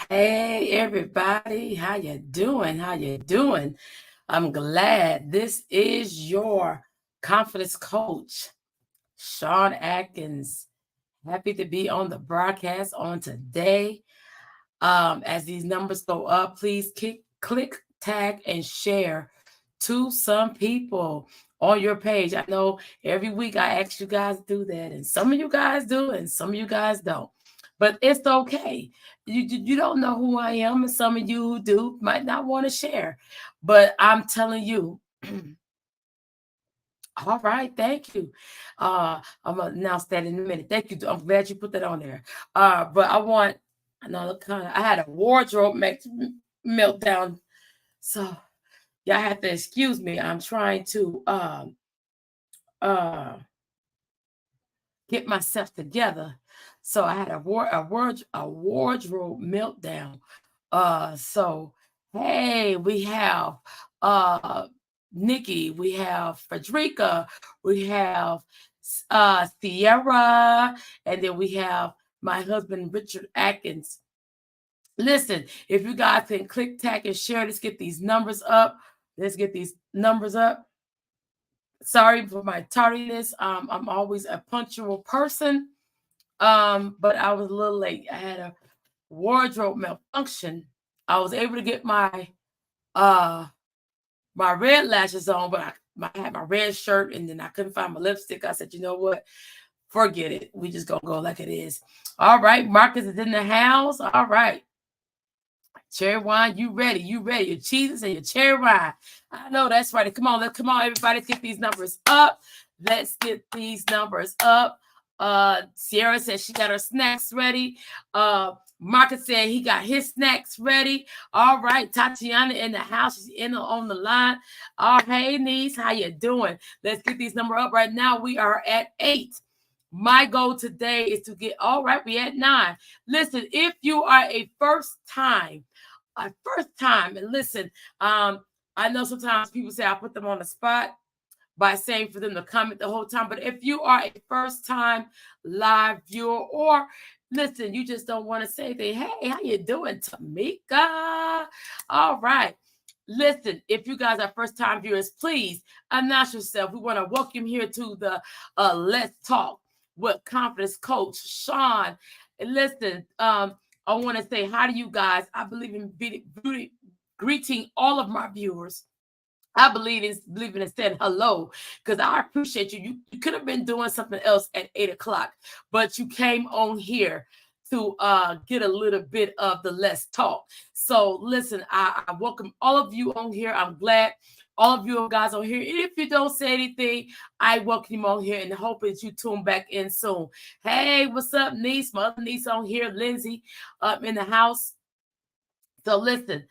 Hey everybody, how you doing? How you doing? I'm glad. This is your confidence coach, Sean Atkins. Happy to be on the broadcast on today. As these numbers go up, please click, tag, and share to some people on your page. I know every week I ask you guys to do that, and some of you guys do, and some of you guys don't. But it's okay. You don't know who I am, and some of you who do might not want to share. But I'm telling you. All right, thank you. I'm gonna announce that in a minute. Thank you. I'm glad you put that on there. But another kind of, I had a wardrobe meltdown, so y'all have to excuse me. I'm trying to uh get myself together. So I had a wardrobe meltdown. So hey, we have Nikki, we have Frederica, we have Sierra, and then we have my husband Richard Atkins. Listen, if you guys can click, tag, and share, let's get these numbers up. Let's get these numbers up. Sorry for my tardiness. I'm always a punctual person. But I was a little late. I had a wardrobe malfunction. I was able to get my red lashes on, but I had my red shirt and then I couldn't find my lipstick. I said, you know what? Forget it. We just gonna go like it is. All right, Marcus is in the house. All right. Cherry wine, you ready? You ready? Your cheeses and your cherry wine. I know that's right. Come on, everybody. Let's get these numbers up. Let's get these numbers up. Sierra said she got her snacks ready. Marcus said he got his snacks ready. All right, Tatiana in the house. She's on the line. Hey, niece, how you doing? Let's get these numbers up. Right now, we are at 8. My goal today is to get, all right, we at 9. Listen, if you are a first time, and listen, I know sometimes people say I put them on the spot by saying for them to comment the whole time, but if you are a first time live viewer, or listen, you just don't want to say anything, hey, how you doing, Tamika? All right. Listen, if you guys are first time viewers, please announce yourself. We want to welcome here to the Let's Talk with Confidence Coach Sean. And listen, I want to say hi to you guys. I believe in greeting all of my viewers. I believe in saying hello, because I appreciate you. You could have been doing something else at 8 o'clock, but you came on here to get a little bit of the Let's Talk. So listen, I welcome all of you on here. I'm glad all of you guys on here. And if you don't say anything, I welcome you on here and hope that you tune back in soon. Hey, what's up, niece? My other niece on here, Lindsay, up in the house. So listen,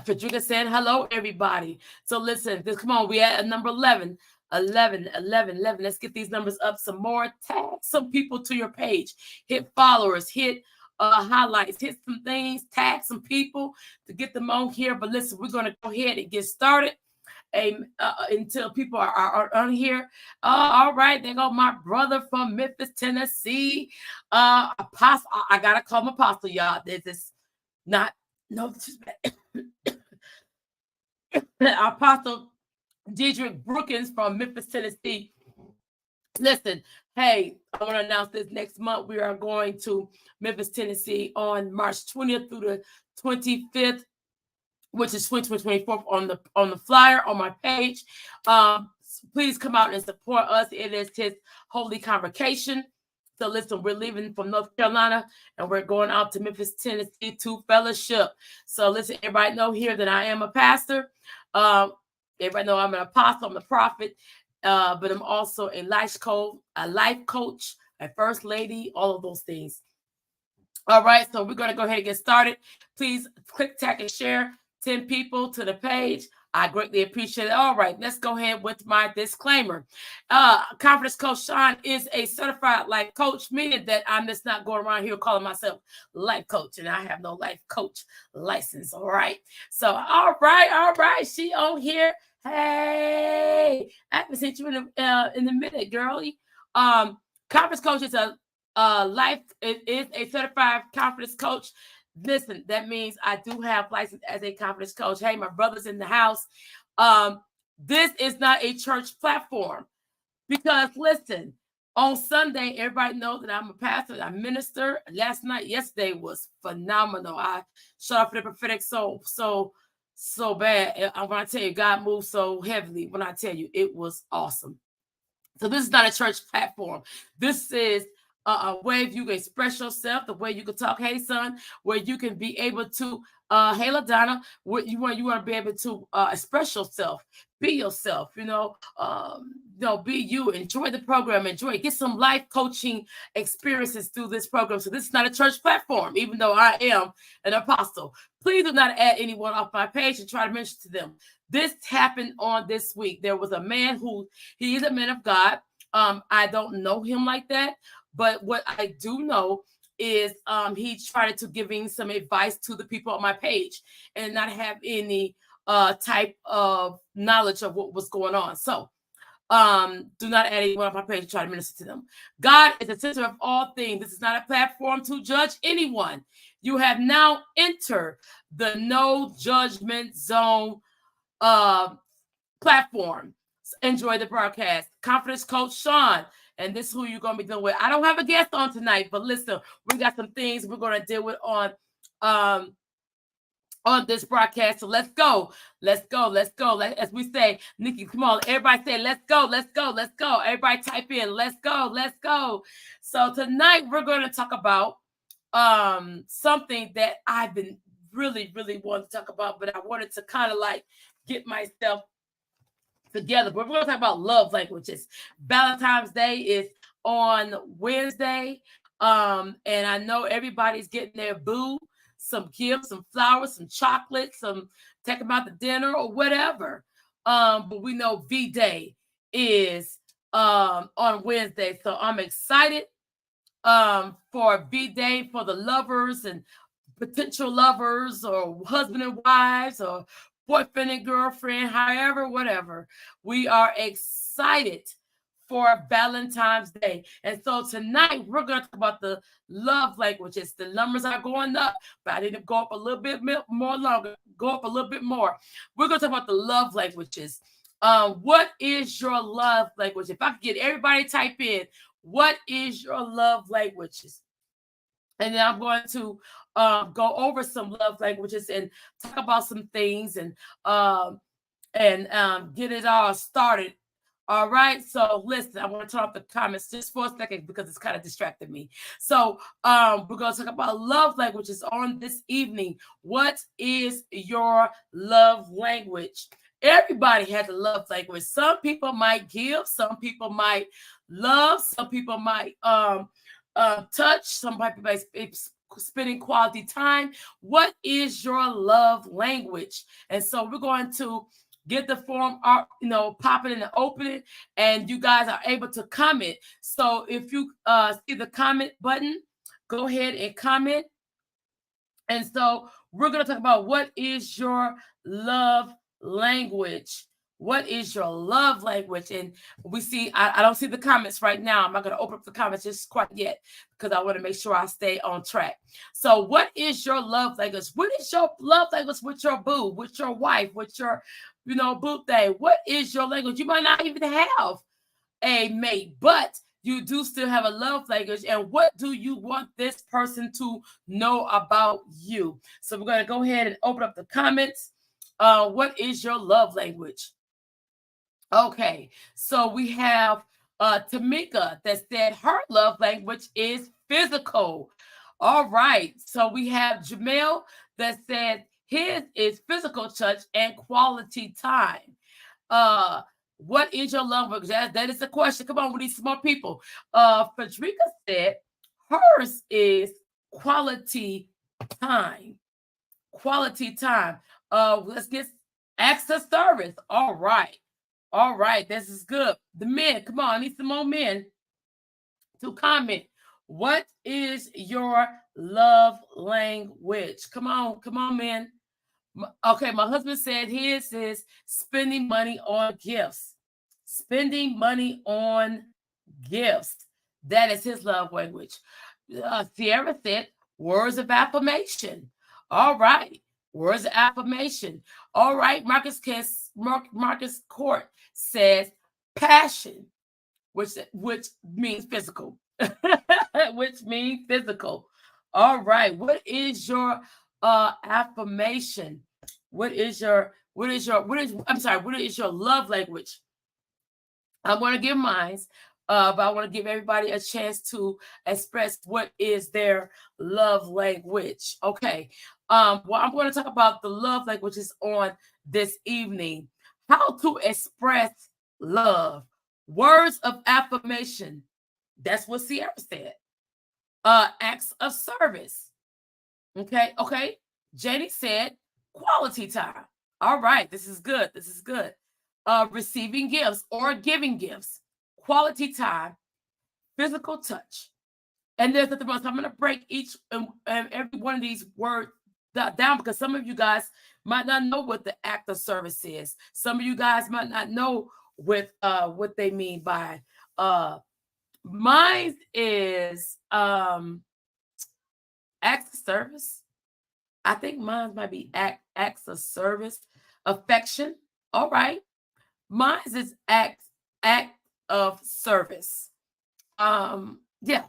Frederica saying hello, everybody. So listen, come on, we at number 11. 11. Let's get these numbers up some more. Tag some people to your page. Hit followers, hit highlights, hit some things, tag some people to get them on here. But listen, we're going to go ahead and get started. Until people are on here. All right, there go my brother from Memphis, Tennessee. Apostle, I gotta call him Apostle, y'all. This is not no Apostle Diedrich Brookins from Memphis, Tennessee. Listen, hey, I want to announce this next month. We are going to Memphis, Tennessee on March 20th through the 25th, which is 2024 on the flyer on my page. Please come out and support us. It is his holy convocation. So listen, we're leaving from North Carolina and we're going out to Memphis, Tennessee to fellowship. So listen, everybody know here that I am a pastor. Everybody know I'm an apostle, I'm a prophet, but I'm also a life coach, a first lady, all of those things. All right, so we're going to go ahead and get started. Please click, tag, and share 10 people to the page. I greatly appreciate it. All right, let's go ahead with my disclaimer. Confidence Coach Sean is a certified life coach, meaning that I'm just not going around here calling myself life coach, and I have no life coach license. All right. So, all right. She on here. Hey, I haven't seen you in a minute, girlie. Confidence Coach is a life. It is a certified confidence coach. Listen, that means I do have license as a confidence coach. Hey, my brother's in the house. This is not a church platform because listen, on Sunday, everybody knows that I'm a pastor. I minister. Yesterday was phenomenal. I shut off for the prophetic so bad. When I tell you, God moved so heavily. When I tell you, it was awesome. So this is not a church platform. This is a way you can express yourself, the way you can talk, hey son, where you can be able to, hey LaDonna, what you want to be able to express yourself, be yourself, be you, enjoy the program, get some life coaching experiences through this program. So this is not a church platform, even though I am an apostle. Please do not add anyone off my page and try to mention to them. This happened on this week. There was a man he is a man of God. I don't know him like that, but what I do know is he tried to giving some advice to the people on my page and not have any type of knowledge of what was going on. So do not add anyone on my page and try to minister to them. God is the center of all things. This is not a platform to judge anyone. You have now entered the no judgment zone platform. Enjoy the broadcast. Confidence coach Sean, and this is who you're going to be dealing with. I don't have a guest on tonight, but listen, we got some things we're going to deal with on this broadcast. So let's go. As we say, Nikki, come on. Everybody say, let's go. Everybody type in, let's go. So tonight we're going to talk about something that I've been really wanting to talk about, but I wanted to kind of like get myself together. But we're going to talk about love languages. Valentine's Day is on Wednesday. And I know everybody's getting their boo some gifts, some flowers, some chocolate, some take them out to dinner or whatever. But we know V-Day is on Wednesday. So I'm excited for V-Day for the lovers and potential lovers or husband and wives or boyfriend and girlfriend, however, whatever. We are excited for Valentine's Day. And so tonight we're going to talk about the love languages. The numbers are going up, but I need to go up a little bit more longer, go up a little bit more. We're going to talk about the love languages. What is your love language? If I could get everybody type in, what is your love languages? And then I'm going to go over some love languages and talk about some things and get it all started. All right. So listen, I want to turn off the comments just for a second because it's kind of distracted me. So we're going to talk about love languages on this evening. What is your love language? Everybody has a love language. Some people might give, some people might love, some people might touch, some people might spending quality time. What is your love language? And so we're going to get the form, popping and opening, and you guys are able to comment. So if you see the comment button, go ahead and comment. And so we're going to talk about what is your love language. What is your love language? And we see, I don't see the comments right now. I'm not going to open up the comments just quite yet because I want to make sure I stay on track. So what is your love language? What is your love language with your boo, with your wife, with your, boo thing? What is your language? You might not even have a mate, but you do still have a love language. And what do you want this person to know about you? So we're going to go ahead and open up the comments. What is your love language? Okay, so we have Tamika that said her love language is physical. All right, so we have Jamel that said his is physical touch and quality time. What is your love language? That is the question. Come on, we need some more people. Frederica said hers is quality time. Quality time. Let's get access service. All right, this is good. The men, come on, I need some more men to comment. What is your love language? Come on, men. Okay, my husband said his is spending money on gifts. Spending money on gifts. That is his love language. Sierra said, Words of affirmation. All right. Words of affirmation. All right. Marcus Court says passion, which means physical. Which means physical. All right. What is your affirmation? What is your love language? I'm going to give mine, but I want to give everybody a chance to express what is their love language. Okay. Well, I'm going to talk about the love languages on this evening. How to express love. Words of affirmation. That's what Sierra said. Acts of service. Okay. Jenny said quality time. All right, this is good. Receiving gifts or giving gifts, quality time, physical touch. And there's nothing else. I'm going to break each and every one of these words down because some of you guys might not know what the act of service is. Some of you guys might not know what they mean by mine is acts of service. I think mine might be acts of service, affection. All right. Mine is act of service. Yeah.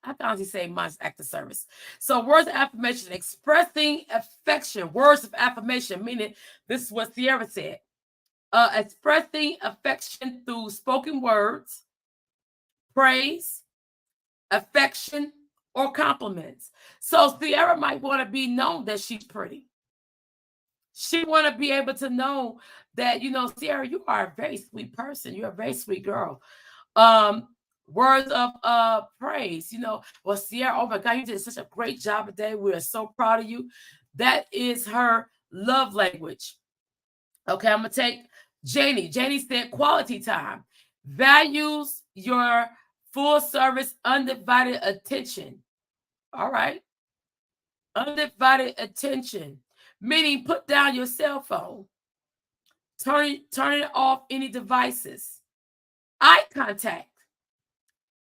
I can honestly say mine's act of service. So words of affirmation, expressing affection. Words of affirmation, meaning this is what Sierra said. Expressing affection through spoken words, praise, affection, or compliments. So Sierra might want to be known that she's pretty. She want to be able to know that, Sierra, you are a very sweet person. You're a very sweet girl. Words of praise, well, Sierra, oh my God, you did such a great job today. We are so proud of you. That is her love language. Okay, I'm going to take Janie. Janie said quality time. Values your full service, undivided attention. All right. Undivided attention. Meaning put down your cell phone. Turn off any devices. Eye contact.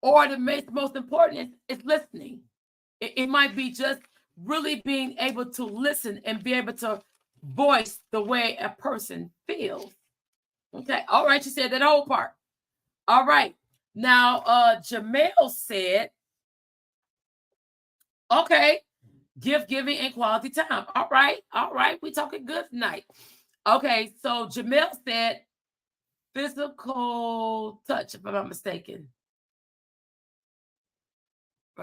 Or the most important is listening. It might be just really being able to listen and be able to voice the way a person feels. Okay. All right. You said that whole part. All right. Now, Jamel said, okay, gift giving and quality time. All right. We talking good tonight. Okay. So Jamel said physical touch, if I'm not mistaken.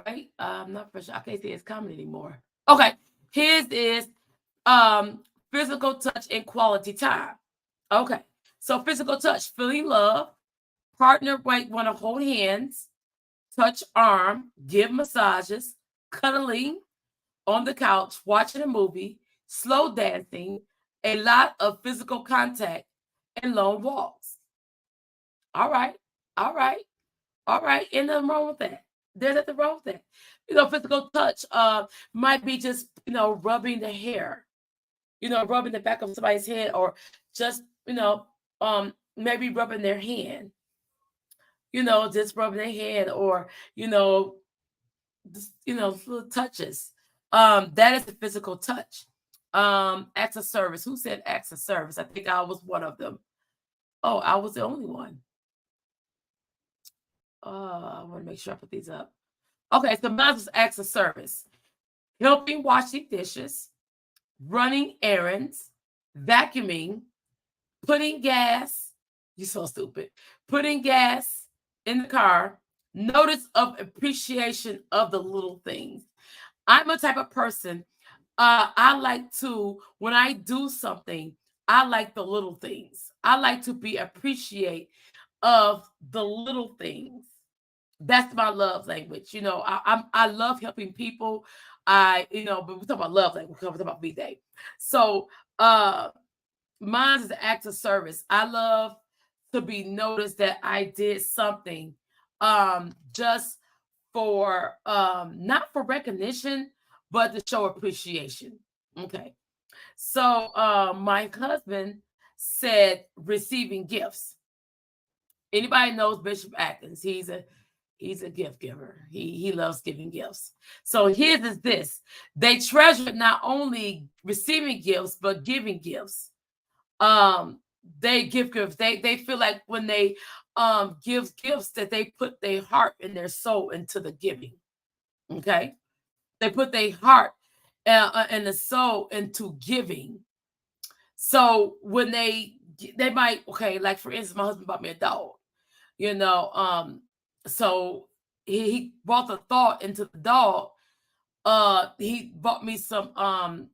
Right? I'm not for sure. I can't say it's common anymore. Okay. His is physical touch and quality time. Okay. So physical touch, feeling love, partner might want to hold hands, touch arm, give massages, cuddling on the couch, watching a movie, slow dancing, a lot of physical contact, and long walks. All right. Ain't nothing wrong with that. There's nothing wrong with that. Physical touch might be just, rubbing the hair, rubbing the back of somebody's head, or just, maybe rubbing their hand, just rubbing their hand, or, just, little touches. That is the physical touch. Acts of service. Who said acts of service? I think I was one of them. Oh, I was the only one. I want to make sure I put these up. Okay, so mine was acts of service. Helping washing dishes, running errands, vacuuming, putting gas. You're so stupid. Putting gas in the car. Notice of appreciation of the little things. I'm a type of person, I like to, when I do something, I like the little things. I like to be appreciate of the little things. That's my love language. I love helping people. But we talk about love language, we talk about B-Day. So mine is an act of service. I love to be noticed that I did something just for not for recognition, but to show appreciation. Okay. So my husband said receiving gifts. Anybody knows Bishop Atkins? He's He's a gift giver. He loves giving gifts. So his is this. They treasure not only receiving gifts, but giving gifts. They give gifts. They feel like when they give gifts that they put their heart and their soul into the giving. Okay. They put their heart and the soul into giving. So when they might, okay, like for instance, my husband bought me a dog, so he brought the thought into the dog. He bought me some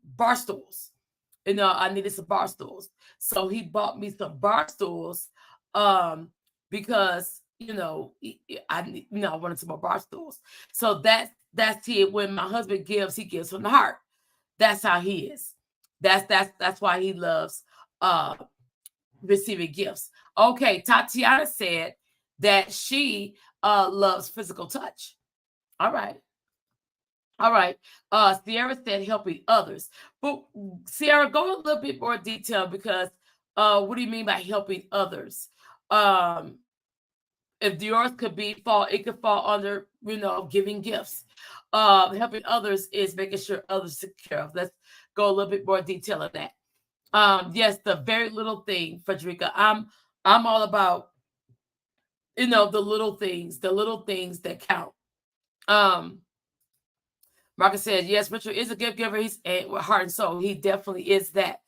bar stools. I needed some bar stools. So he bought me some bar stools because I wanted some more bar stools. So that's it. When my husband gives, he gives from the heart. That's how he is. That's why he loves receiving gifts. Okay, Tatiana said that she loves physical touch. All right. Sierra said helping others. But Sierra, go a little bit more detail because what do you mean by helping others? If yours could fall under, giving gifts. Helping others is making sure others are taken care of. Let's go a little bit more detail on that. Yes, the very little thing, Frederica. I'm all about, the little things that count. Marcus says, yes, Richard is a gift giver. He's with heart and soul. He definitely is that.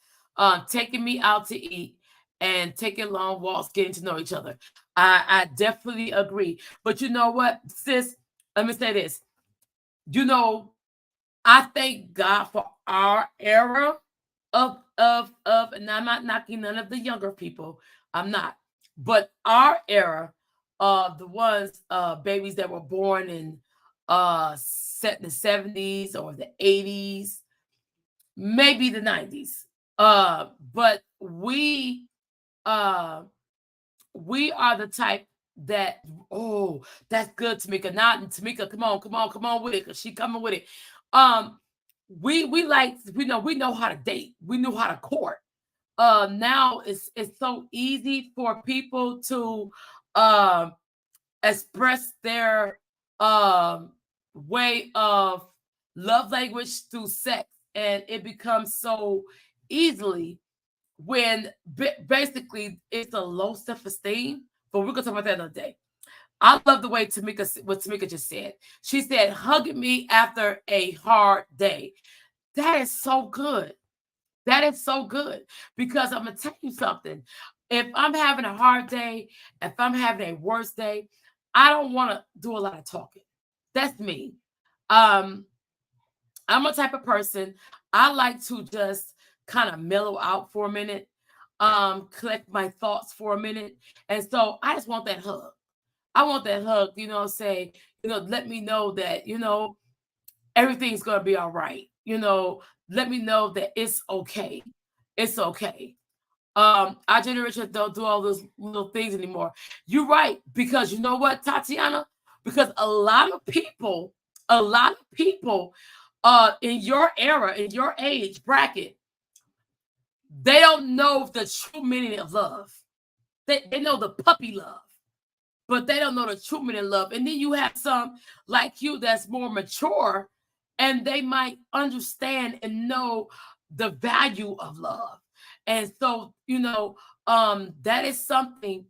Taking me out to eat and taking long walks, getting to know each other. I definitely agree. But you know what, sis? Let me say this. I thank God for our era of, and I'm not knocking none of the younger people. I'm not. But our era of the ones, babies that were born in set in the 70s or the 80s, maybe the 90s. But we are the type that, oh, that's good, Tamika. Not Tamika, come on with it, because she coming with it. We like, we know how to date. We know how to court. Now it's so easy for people to express their way of love language through sex, and it becomes so easily when basically it's a low self-esteem. But we're gonna talk about that another day. I love the way what Tamika just said. She said, hugging me after a hard day. That is so good. That is so good, because I'm gonna tell you something. If I'm having a hard day, if I'm having a worse day, I don't want to do a lot of talking. That's me. I'm a type of person, I like to just kind of mellow out for a minute, collect my thoughts for a minute. And so I just want that hug. I want that hug, say, let me know that, everything's going to be all right. Let me know that it's okay. It's okay. Our generation don't do all those little things anymore. You're right, because you know what, Tatiana? Because a lot of people in your era, in your age bracket, they don't know the true meaning of love. They know the puppy love, but they don't know the true meaning of love. And then you have some like you that's more mature, and they might understand and know the value of love. And so, that is something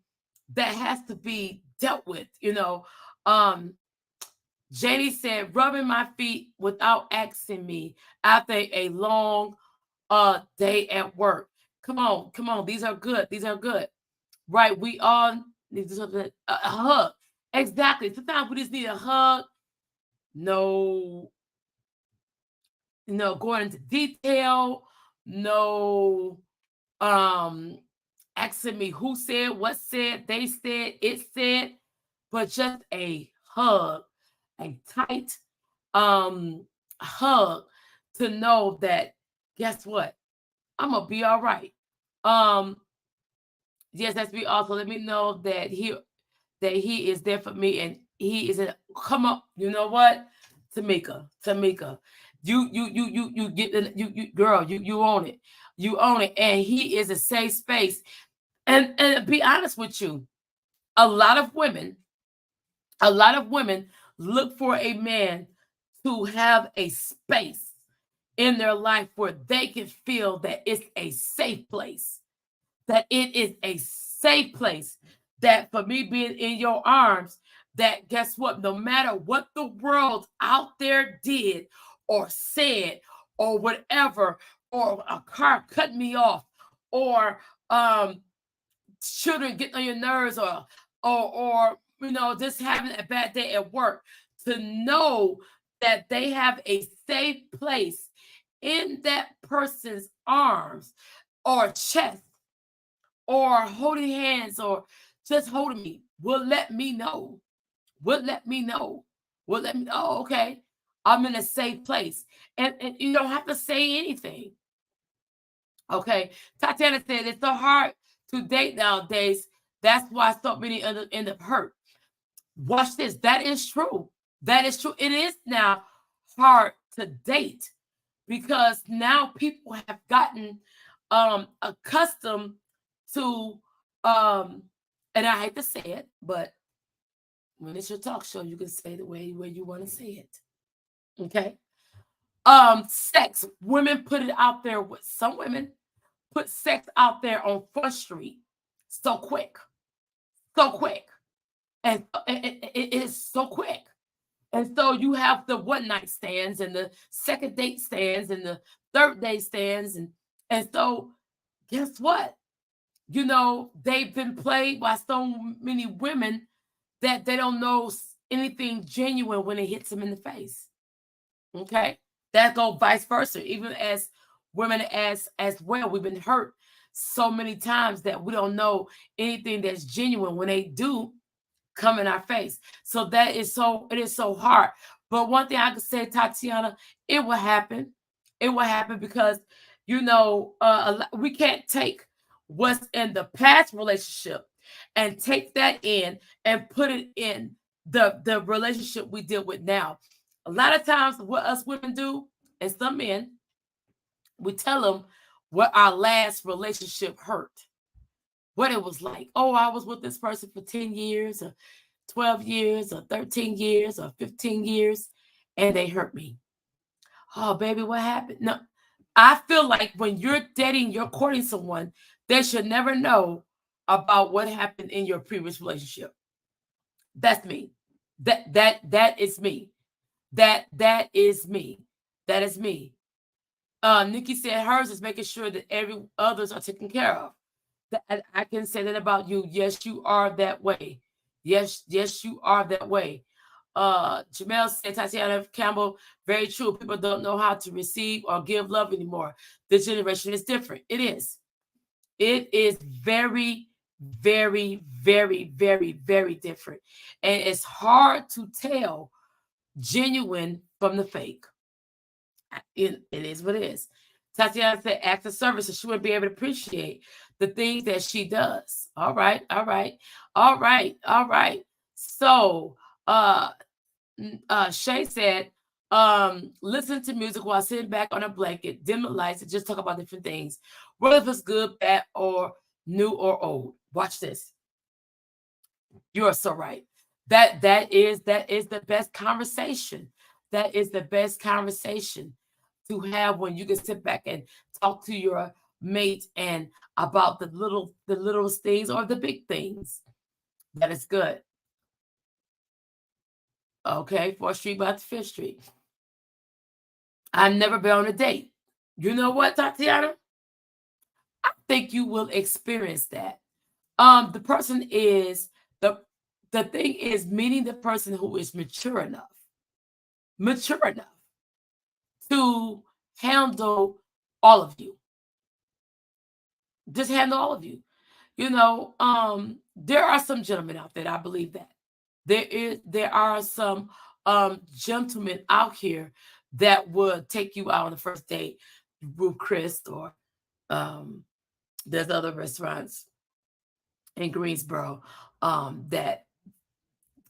that has to be dealt with. Janie said, rubbing my feet without asking me after a long day at work. Come on. These are good. Right? We all need a hug. Exactly. Sometimes we just need a hug. No, going into detail. No, asking me who said, what said, they said, it said, but just a hug, a tight hug, to know that, guess what? I'm gonna be all right. Yes, that's me also. Let me know that he is there for me, and he is a come up. You know what, Tamika, you get you girl, you own it. You own it, and he is a safe space. And be honest with you, a lot of women A lot of women look for a man to have a space in their life where they can feel that it's a safe place, that it is a safe place, that for me being in your arms, that guess what? No matter what the world out there did or said or whatever, or a car cut me off, or children getting on your nerves, or just having a bad day at work, to know that they have a safe place in that person's arms or chest, or holding hands, or just holding me, will let me know. Okay, I'm in a safe place. And you don't have to say anything. Okay. Tatiana said it's so hard to date nowadays. That's why so many end up hurt. Watch this. That is true. That is true. It is now hard to date because now people have gotten accustomed to and I hate to say it, but when it's your talk show, you can say the way you want to say it. Okay. Sex. Women put it out there with some women put sex out there on Front Street so quick. And it is so quick. And so you have the one night stands and the second date stands and the third date stands. And so guess what? They've been played by so many women that they don't know anything genuine when it hits them in the face. Okay? That goes vice versa. Even as women as well, we've been hurt so many times that we don't know anything that's genuine when they do come in our face. So it is so hard. But one thing I could say, Tatiana, it will happen. It will happen because we can't take what's in the past relationship and take that in and put it in the relationship we deal with now. A lot of times what us women do, and some men, we tell them what our last relationship hurt, what it was like. Oh, I was with this person for 10 years or 12 years or 13 years or 15 years, and they hurt me. Oh, baby, what happened? No, I feel like when you're courting someone, they should never know about what happened in your previous relationship. That's me. That is me. That is me. That is me. Nikki said hers is making sure that every others are taken care of. I can say that about you. Yes, you are that way. Yes, you are that way. Jamel said, Tatiana Campbell, very true. People don't know how to receive or give love anymore. This generation is different. It is. It is very, very, very, very, very different. And it's hard to tell genuine from the fake. It is what it is. Tatiana said, act of service, so she would be able to appreciate the things that she does. All right. So, Shay said, listen to music while sitting back on a blanket, dim the lights, and just talk about different things, whether if it's good, bad, or new or old. Watch this. You are so right. That is the best conversation. That is the best conversation to have when you can sit back and talk to your mate and about the little things or the big things. That is good. Okay, 4th Street by the 5th Street. I've never been on a date. You know what, Tatiana? I think you will experience that. The person is the thing is meeting the person who is mature enough to handle all of you. Just handle all of you. There are some gentlemen out there. I believe that there are some gentlemen out here that would take you out on the first date, Ruth Chris, or there's other restaurants in Greensboro that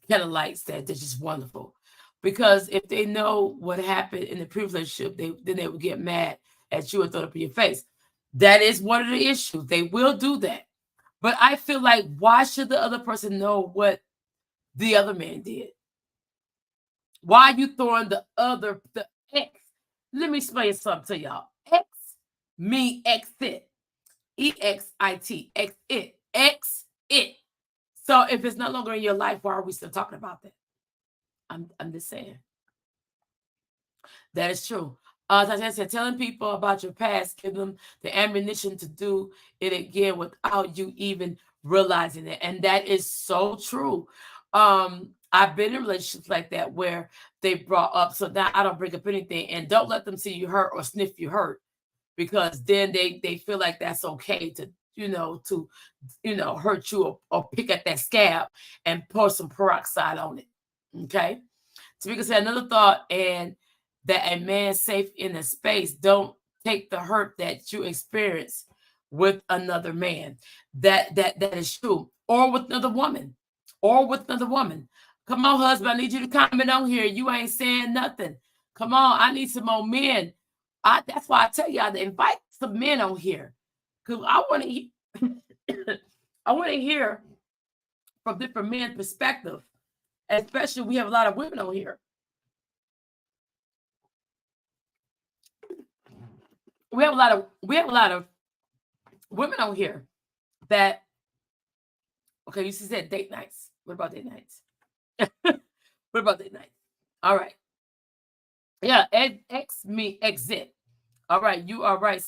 kind of likes that. They're just wonderful. Because if they know what happened in the previous relationship, then they would get mad at you and throw it up in your face. That is one of the issues. They will do that. But I feel like, why should the other person know what the other man did. Why are you throwing the X? Let me explain something to y'all. X mean exit. EXIT. Exit. X it. So if it's no longer in your life, why are we still talking about that? I'm just saying. That is true. As I said, telling people about your past, give them the ammunition to do it again without you even realizing it. And that is so true. I've been in relationships like that where they brought up, so now I don't bring up anything, and don't let them see you hurt or sniff you hurt, because then they feel like that's okay to hurt you or pick at that scab and pour some peroxide on it. Okay. Tamika said another thought, and that a man safe in a space, don't take the hurt that you experience with another man. That is true. Or with another woman. Come on, husband, I need you to comment on here. You ain't saying nothing. Come on, I need some more men. That's why I tell y'all to invite some men on here, because I want to I want to hear from different men's perspective. Especially, we have a lot of women on here. We have a lot of women on here that. Okay, you said date nights. What about date nights? What about date nights? All right. Yeah, exit. All right, you are right.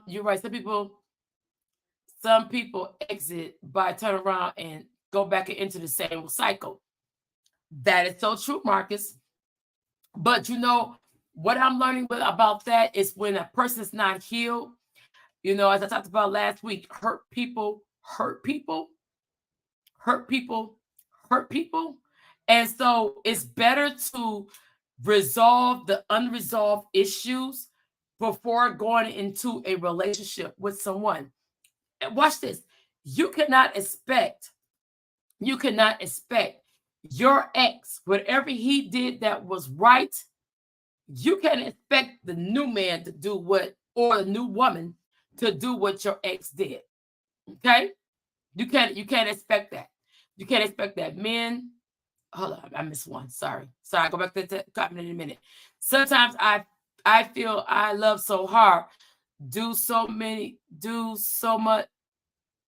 You're right. Some people exit by turn around and go back into the same cycle. That is so true, Marcus. But what I'm learning about that is when a person's not healed, as I talked about last week, hurt people. And so it's better to resolve the unresolved issues before going into a relationship with someone. And watch this. You cannot expect your ex, whatever he did that was right, you can't expect the new man to do or the new woman to do what your ex did. Okay? You can't expect that. You can't expect that. Men, hold on, I missed one. Sorry. Go back to the comment in a minute. Sometimes I feel I love so hard, do so much.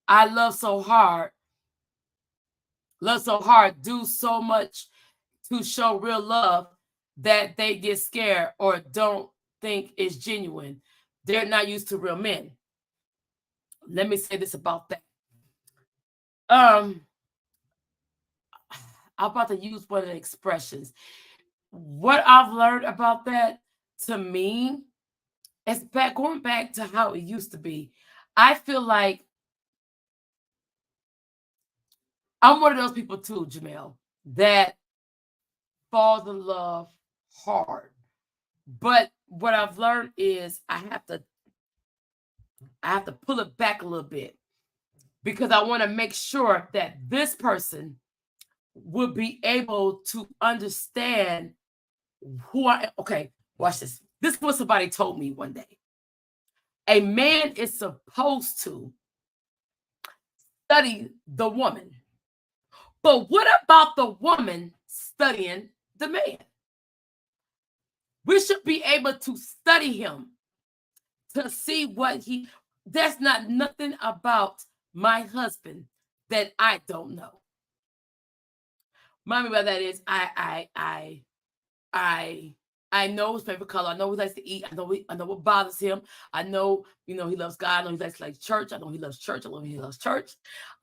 I love so hard, do so much to show real love that they get scared or don't think it's genuine. They're not used to real men. Let me say this about that. I'm about to use one of the expressions. What I've learned about that, to me, is going back to how it used to be. I feel like I'm one of those people too, Jamel, that falls in love hard. But what I've learned is I have to pull it back a little bit, because I want to make sure that this person will be able to understand who I am. Okay, watch this. This is what somebody told me one day. A man is supposed to study the woman. But what about the woman studying the man? We should be able to study him to see there's not nothing about my husband that I don't know. Mommy, what that is, I know his favorite color. I know he likes to eat. I know what bothers him. I know, he loves God. I know he likes like church. I know he loves church. I know he loves church.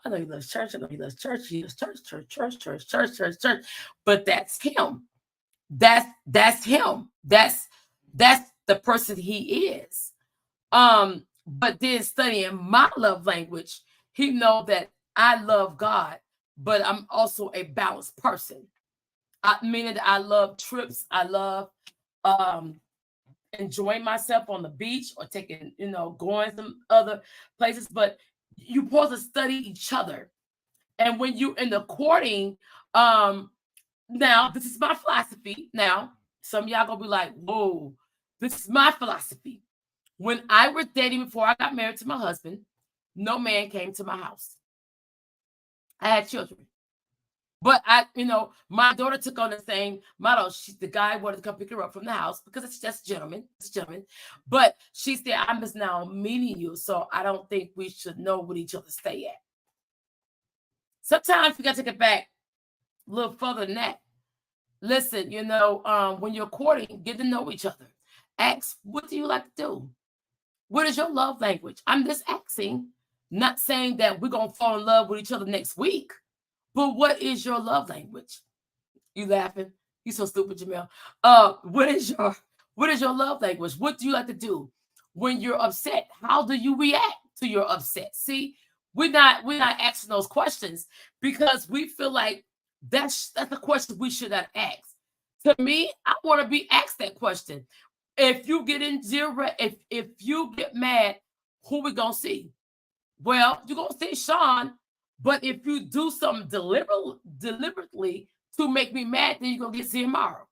I know he loves church. I know he loves church. He loves church. But that's him. That's him. That's the person he is. But then studying my love language, he know that I love God, but I'm also a balanced person. Meaning that I love trips. I love enjoying myself on the beach or taking, going some other places. But you're supposed to study each other. And when you're in the courting, now this is my philosophy. Now, some of y'all gonna be like, whoa, this is my philosophy. When I was dating before I got married to my husband, no man came to my house. I had children. But my daughter took on the same model. The guy wanted to come pick her up from the house because it's just a gentleman. It's a gentleman. But she said, I'm just now meeting you, so I don't think we should know what each other stay at. Sometimes you got to take it back a little further than that. Listen, when you're courting, get to know each other. Ask, what do you like to do? What is your love language? I'm just asking, not saying that we're going to fall in love with each other next week. But what is your love language? You laughing? You so stupid, Jamel. What is your love language? What do you like to do when you're upset? How do you react to your upset? See, we're not asking those questions because we feel like that's a question we should not ask. To me, I want to be asked that question. If you get in zero, if you get mad, who we gonna see? Well, you're gonna see Sean. But if you do something deliberately to make me mad, then you're going to get Ziamara.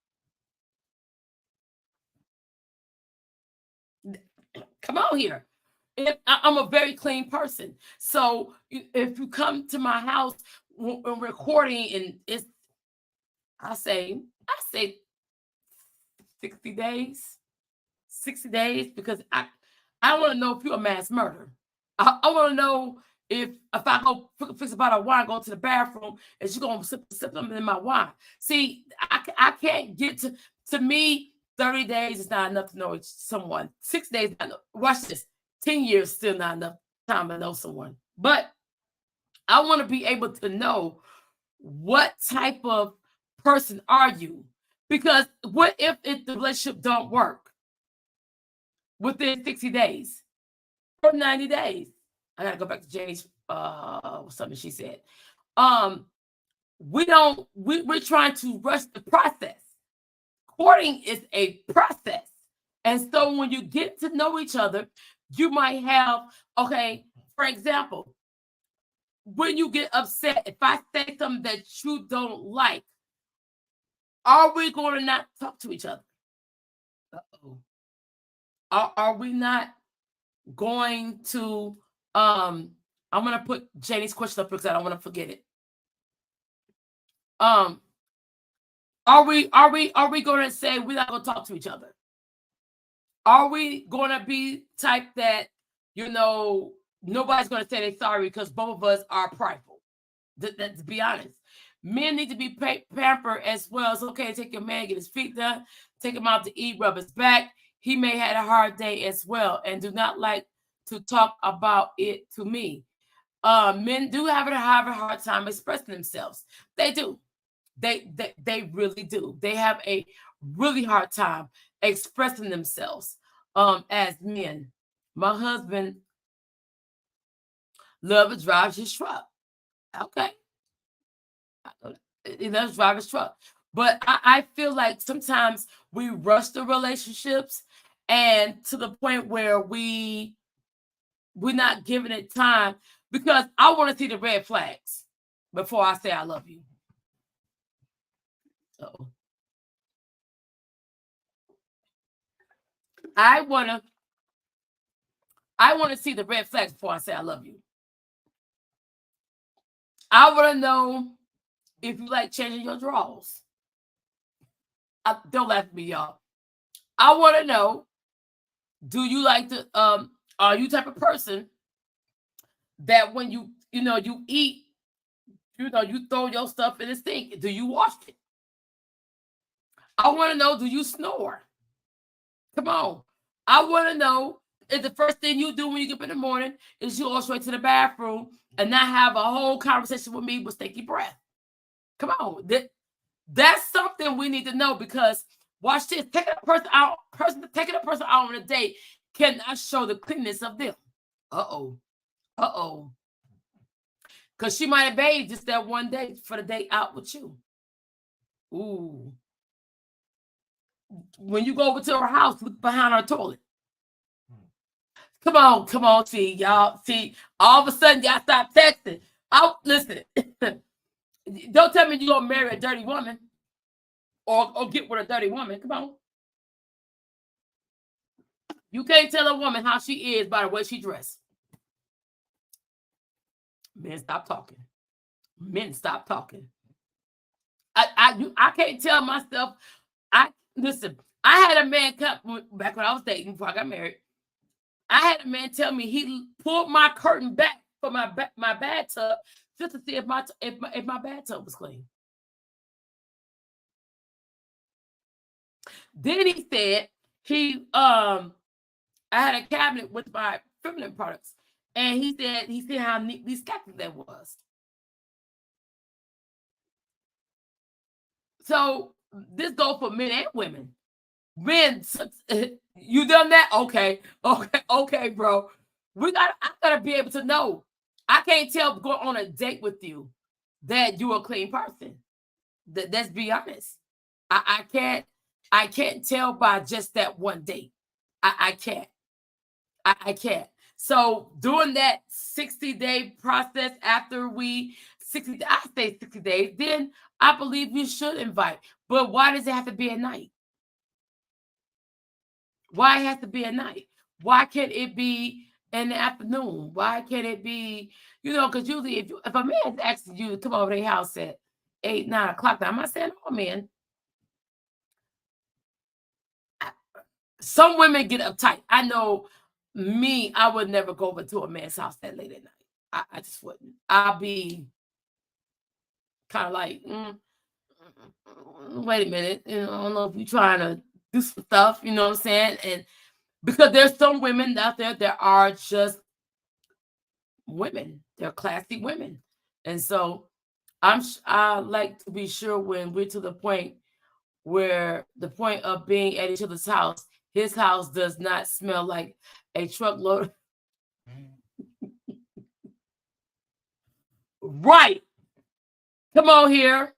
Come on here. I'm a very clean person. So if you come to my house when recording and I say 60 days. 60 days because I want to know if you're a mass murderer. I want to know if I go fix a bottle of wine, go to the bathroom, and she's going to sip something in my wine. See, I can't get to me, 30 days is not enough to know someone. 6 days, watch this. 10 years still not enough time to know someone. But I want to be able to know what type of person are you? Because what if the relationship don't work within 60 days or 90 days? I gotta go back to Janie's something she said. We're trying to rush the process. Courting is a process. And so when you get to know each other, you might have, for example, when you get upset, if I say something that you don't like, are we going to not talk to each other? Uh-oh. Are we not going to I'm gonna put Janie's question up because I don't want to forget it. Are we going to say we're not going to talk to each other? Are we going to be type that nobody's going to say they're sorry because both of us are prideful? To be honest, men need to be pampered as well. It's okay to take your man, get his feet done, take him out to eat, rub his back. He may have a hard day as well, and do not like to talk about it to me. Men do have a hard time expressing themselves. They do. They really do. They have a really hard time expressing themselves as men. My husband loves to drive his truck. Okay. He loves to drive his truck. But I feel like sometimes we rush the relationships and to the point where we're not giving it time because I want to see the red flags before I say I love you. Uh-oh. I want to see the red flags before I say I love you. I want to know if you like changing your drawers. Don't laugh at me, y'all. I want to know, do you like to are you type of person that when you eat, you throw your stuff in the sink? Do you wash it? I want to know, do you snore? Come on. I want to know if the first thing you do when you get up in the morning is you go straight to the bathroom and not have a whole conversation with me with stinky breath. Come on. That's something we need to know because watch this. Taking a person out on a date cannot show the cleanness of them. Uh-oh. Because she might have bathed just that one day for the day out with you. Ooh. When you go over to her house, look behind her toilet. Come on, see, y'all. See, all of a sudden, y'all stop texting. Listen. Don't tell me you're going to marry a dirty woman or get with a dirty woman. Come on. You can't tell a woman how she is by the way she dressed. Man, stop talking. Men, stop talking. I can't tell myself. Listen. I had a man come back when I was dating before I got married. I had a man tell me he pulled my curtain back for my bathtub just to see if my bathtub was clean. Then he said I had a cabinet with my feminine products, and he said how neatly stacked that was. So this goes for men and women. Men, you done that? Okay, bro. I gotta be able to know. I can't tell going on a date with you that you're a clean person. Let's be honest. I can't tell by just that one date. I can't. I can't. So during that 60-day process, after I say 60 days, then I believe you should invite. But why does it have to be at night? Why it has to be at night? Why can't it be in the afternoon? Why can't it be, because usually if a man asks you to come over to their house at 8, 9 o'clock, I'm not saying, oh man. Some women get uptight. I know me, I would never go over to a man's house that late at night. I just wouldn't. I'll be kind of like, wait a minute. I don't know if you're trying to do some stuff, you know what I'm saying? And because there's some women out there that are just women. They're classy women. And so I like to be sure when we're to the point where the point of being at each other's house, his house does not smell like a truckload. Right. Come on here.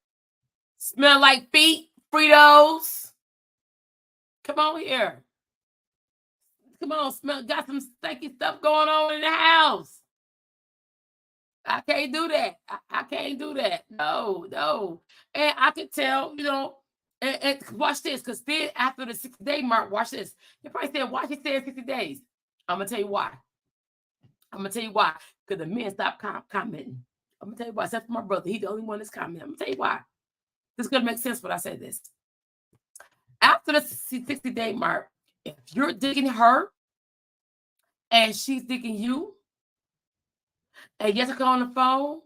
Smell like feet, Fritos. Come on here. Come on, got some stinky stuff going on in the house. I can't do that. I can't do that. No. And I can tell, and watch this, because then after the 60-day mark, watch this. You probably said, why he said 60 days? I'm going to tell you why. Because the men stopped commenting. I'm going to tell you why. Except for my brother. He's the only one that's commenting. I'm going to tell you why. This is going to make sense when I say this. After the 60-day mark, if you're digging her and she's digging you, and you have to go on the phone,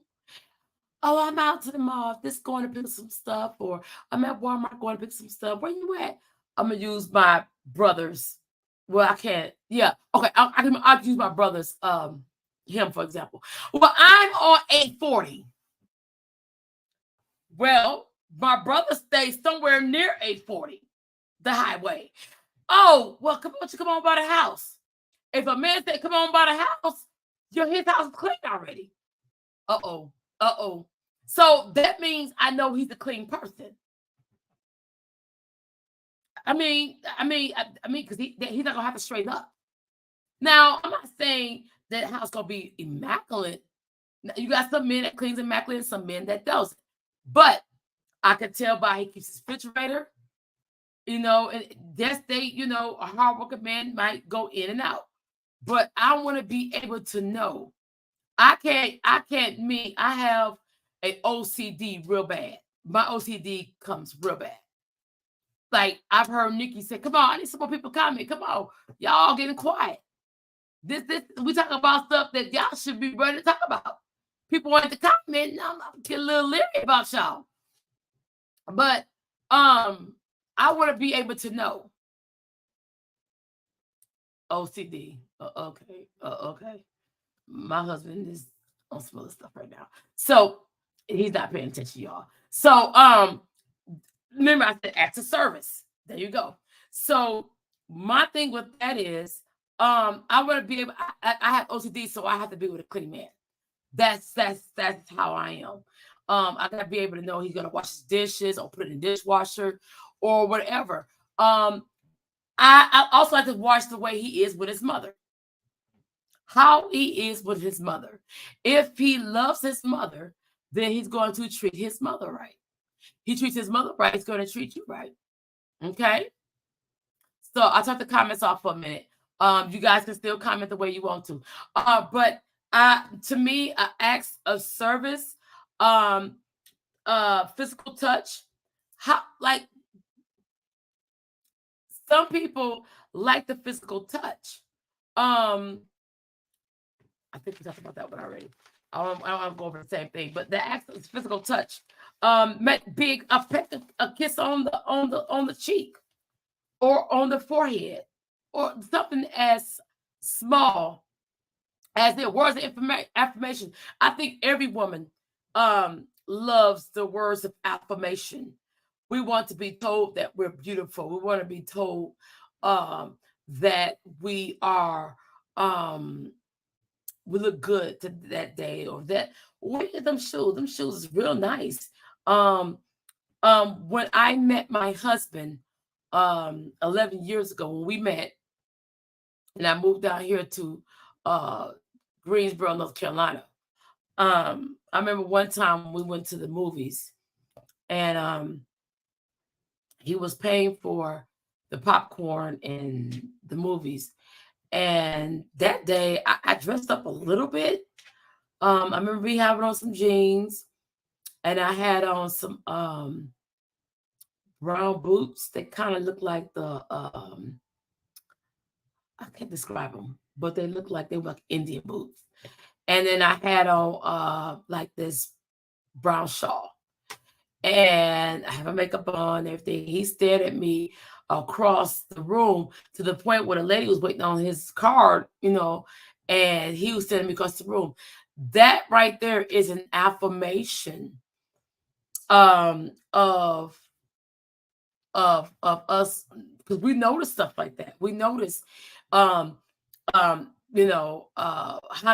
oh, I'm out to the mall, just going to pick some stuff, or I'm at Walmart going to pick some stuff. Where you at? I'm going to use my brother's. Well, I can't. Yeah. Okay. I'll use my brother's, him, for example. Well, I'm on 840. Well, my brother stays somewhere near 840, the highway. Oh, well, come on by the house. If a man said, come on by the house, his house is clean already. Uh-oh. So that means I know he's a clean person. I mean, because he's not gonna have to straighten up. Now, I'm not saying that house gonna be immaculate. You got some men that cleans immaculate and some men that doesn't. But I could tell by he keeps his refrigerator, and that state, a hardworking man might go in and out. But I want to be able to know. I have a OCD real bad. My OCD comes real bad. Like I've heard Nikki say, come on, I need some more people comment. Come on, y'all getting quiet. This we talk about stuff that y'all should be ready to talk about. People want to comment, and I'm getting a little leery about y'all. But I want to be able to know. OCD. Okay. My husband is on some other stuff right now. So he's not paying attention, y'all. So remember I said acts of service. There you go. So my thing with that is I want to be able, I have OCD, so I have to be with a clean man. That's how I am. I gotta be able to know he's gonna wash his dishes or put it in the dishwasher or whatever. I also like to watch the way he is with his mother. How he is with his mother. If he loves his mother, then he's going to treat his mother right. He treats his mother right, he's going to treat you right. Okay? So I'll turn the comments off for a minute. You guys can still comment the way you want to. But to me, acts of service Physical touch. How, like, some people like the physical touch. Um, I think we talked about that one already. I don't want to go over the same thing, but the act of physical touch, big a peck, a kiss on the cheek, or on the forehead, or something as small as their words of affirmation. I think every woman loves the words of affirmation. We want to be told that we're beautiful. We want to be told that we look good to that day, or that, look at them shoes. Them shoes is real nice. When I met my husband 11 years ago, when we met, and I moved down here to Greensboro, North Carolina. I remember one time we went to the movies, and he was paying for the popcorn and the movies. And that day I dressed up a little bit. I remember me having on some jeans, and I had on some brown boots that kind of looked like I can't describe them, but they looked like they were like Indian boots. And then I had on like this brown shawl, and I have a makeup on and everything. He stared at me across the room to the point where the lady was waiting on his card, and he was staring at me across the room. That right there is an affirmation of us, because we notice stuff like that. We notice how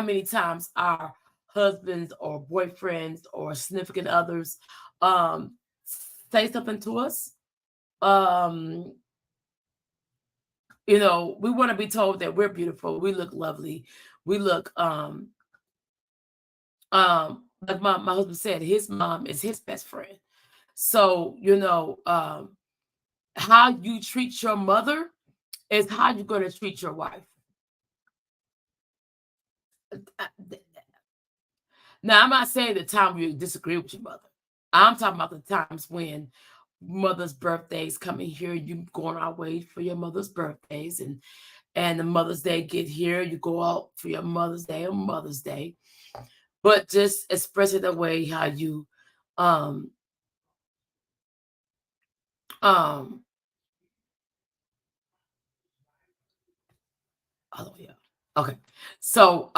many times our husbands or boyfriends or significant others say something to us. We want to be told that we're beautiful, we look lovely, we look like my husband said, his mom is his best friend. So how you treat your mother is how you're going to treat your wife. Now, I'm not saying the time you disagree with your mother. I'm talking about the times when mother's birthdays come in here, you going our way for your mother's birthdays, and the Mother's Day get here, you go out for your Mother's Day or Mother's Day. But just express it the way how you oh yeah. Okay. So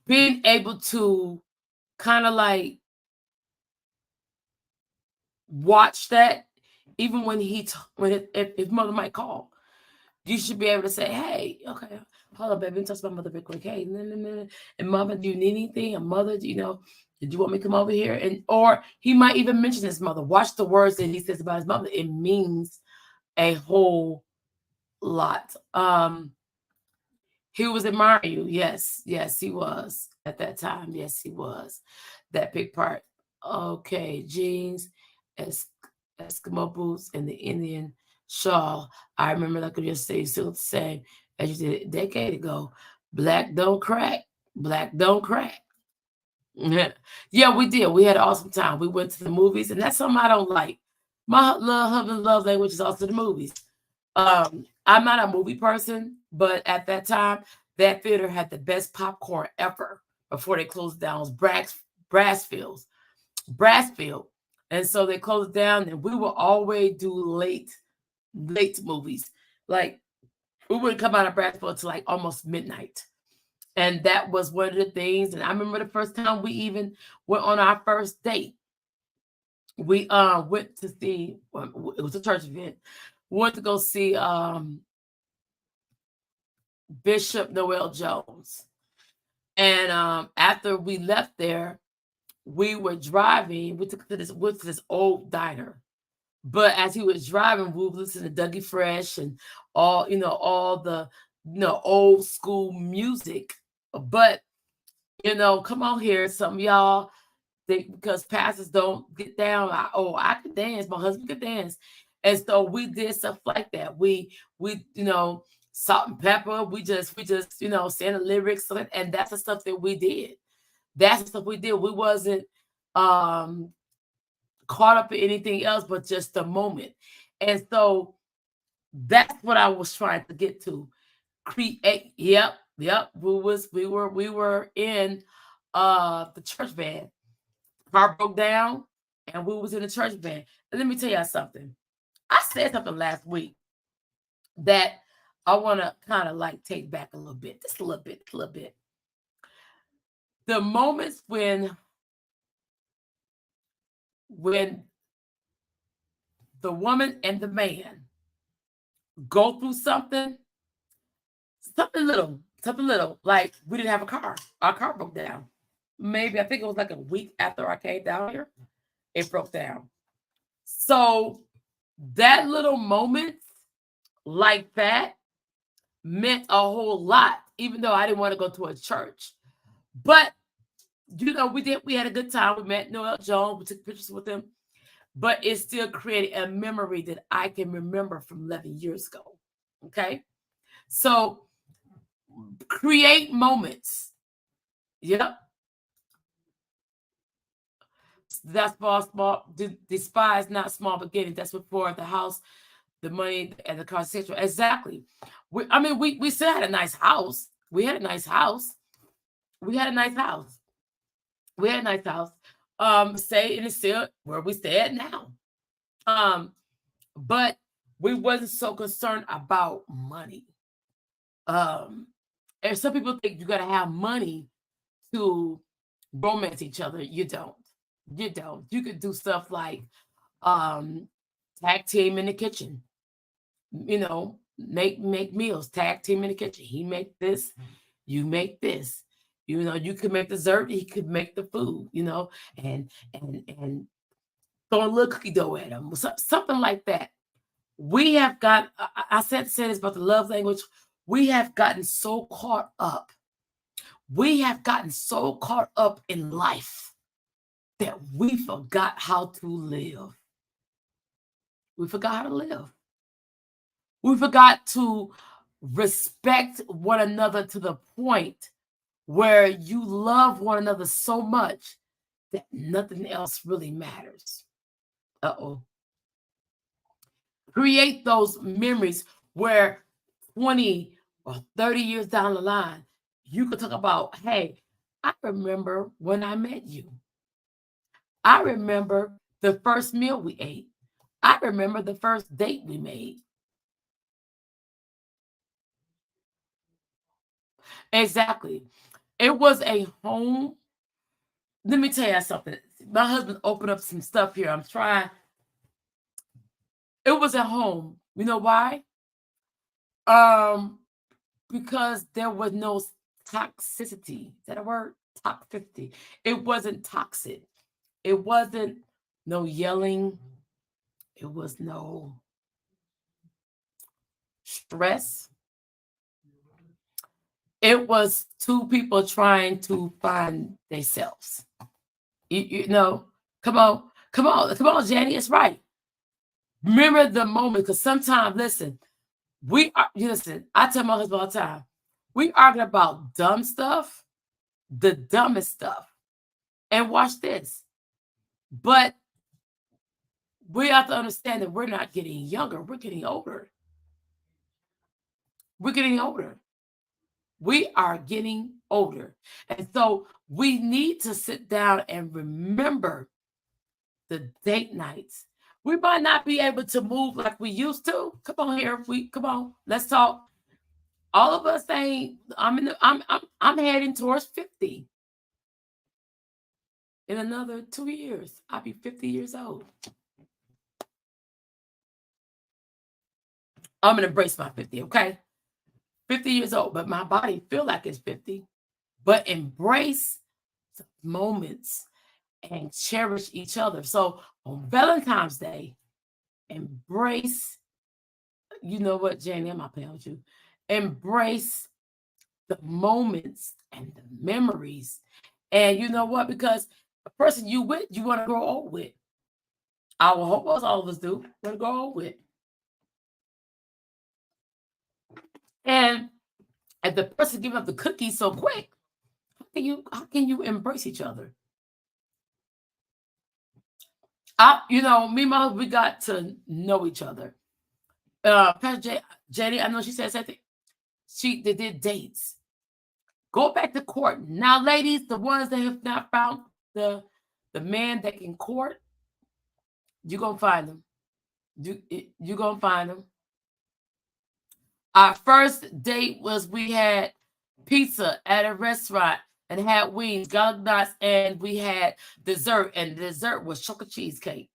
being able to kind of like watch that, even when if mother might call, you should be able to say, hey, okay, hold on, baby, touch my mother real quick. Hey, and mama, do you need anything? And mother, did you want me to come over here? And or he might even mention his mother. Watch the words that he says about his mother. It means a whole lot. He was admiring you. Yes, he was at that time. Yes, he was. That big part. Okay, jeans, Eskimo boots, and the Indian shawl. I remember like yesterday, still the same as you did a decade ago. Black don't crack. Black don't crack. Yeah, we did. We had an awesome time. We went to the movies, and that's something I don't like. My husband's love language is also the movies. I'm not a movie person, but at that time, that theater had the best popcorn ever before they closed down. It was Brassfield. And so they closed down, and we would always do late movies. Like, we wouldn't come out of Brassfield until like almost midnight. And that was one of the things. And I remember the first time we even went on our first date. We went to see, it was a church event. We went to go see Bishop Noel Jones. And after we left there, we were driving. We took to this old diner. But as he was driving, we would listen to Dougie Fresh and all the old school music. But come on here, some of y'all think because pastors don't get down. I could dance. My husband could dance, and so we did stuff like that. We salt and pepper. We just saying the lyrics, and that's the stuff that we did. That's the stuff we did. We wasn't caught up in anything else but just the moment. And so that's what I was trying to get to. Create. Yep. We were in the church van. Car broke down and we was in the church van. And let me tell you something. I said something last week that I want to kind of like take back a little bit, just a little bit. The moments when the woman and the man go through something little, like we didn't have a car. Our car broke down. Maybe I think it was like a week after I came down here, it broke down. So that little moment like that meant a whole lot, even though I didn't want to go to a church. But we had a good time. We met Noel Jones, we took pictures with him, but it still created a memory that I can remember from 11 years ago. Okay, so create moments. Yep. That's small. Despise not small beginnings. That's what for the house, the money, and the car, etc. Exactly. We still had a nice house. We had a nice house. Stay and it's still where we stay at now. But we wasn't so concerned about money. And some people think you gotta have money to romance each other. You don't. You could do stuff like tag team in the kitchen. Make meals, tag team in the kitchen. He make this, you make this. You could make dessert, he could make the food, and throw a little cookie dough at him, something like that. We have got, I said this about the love language. We have gotten so caught up. We have gotten so caught up in life that we forgot how to live. We forgot how to live. We forgot to respect one another to the point where you love one another so much that nothing else really matters. Create those memories where 20 or 30 years down the line, you could talk about, hey, I remember when I met you. I remember the first meal we ate. I remember the first date we made. Exactly. It was a home. Let me tell you something. My husband opened up some stuff here. I'm trying. It was a home. You know why? Because there was no toxicity. Is that a word? Toxicity. It wasn't toxic. It wasn't no yelling. It was no stress. It was two people trying to find themselves. Come on, Jenny, it's right. Remember the moment, because sometimes, listen, I tell my husband all the time, we argue about dumb stuff, the dumbest stuff. And watch this. But we have to understand that we're not getting younger, we're getting older. We're getting older. We are getting older. And so we need to sit down and remember the date nights. We might not be able to move like we used to. Come on here. Come on. Let's talk. All of us ain't, I'm heading towards 50. In another 2 years, I'll be 50 years old. I'm gonna embrace my 50, okay? 50 years old, but my body feel like it's 50. But embrace the moments and cherish each other. So on Valentine's Day, embrace, you know what, Janie, I'm not playing with you. Embrace the moments and the memories. And you know what? Because a person you with, you want to grow old with. I will hope all of us do. Want to grow old with. And if the person giving up the cookies so quick, how can you embrace each other? Me and my husband, we got to know each other. Pastor JD, I know she said something. They did dates. Go back to court. Now, ladies, the ones that have not found the man that can court, you're going to find them. You're going to find them. Our first date was we had pizza at a restaurant and had wings, garlic knots, and we had dessert. And the dessert was chocolate cheesecake.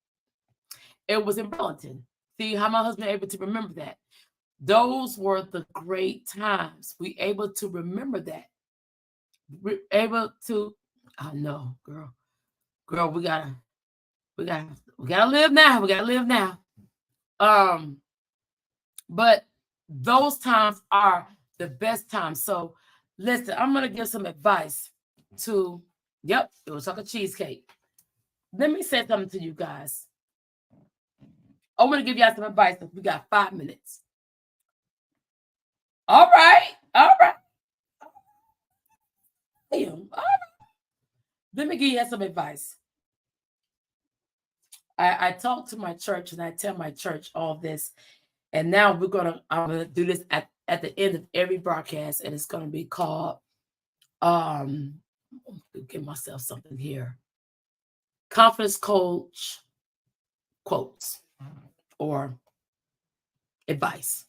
It was in Burlington. See how my husband able to remember that. Those were the great times. We able to remember that. We're able to, I know, girl, we gotta live now. We gotta live now. But those times are the best times. So listen, I'm gonna give some advice to, it was chocolate cheesecake. Let me say something to you guys. I'm gonna give y'all some advice. We got 5 minutes. All right. Let me give you some advice. I talk to my church and I tell my church all this. And now I'm gonna do this at the end of every broadcast, and it's gonna be called give myself something here. Confidence Coach quotes or advice.